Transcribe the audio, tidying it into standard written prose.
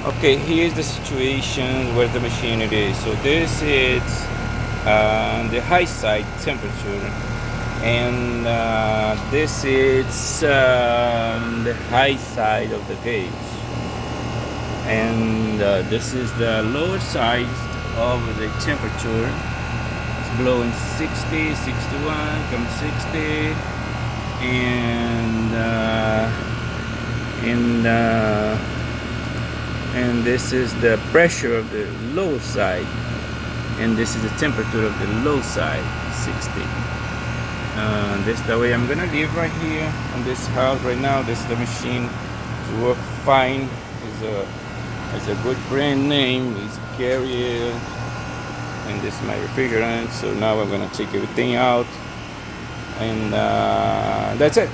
Okay, here's the situation where the machine it is. So this is the high side temperature, and this is the high side of the gauge, and this is the lower side of the temperature. It's blowing 60, 61, come 60, and in and this is the pressure of the low side, and this is the temperature of the low side, 60. This is the way I'm gonna live right here on this house right now. This is the machine. It works fine. It's a good brand name. It's Carrier, and this is my refrigerant. So now I'm gonna take everything out, and that's it.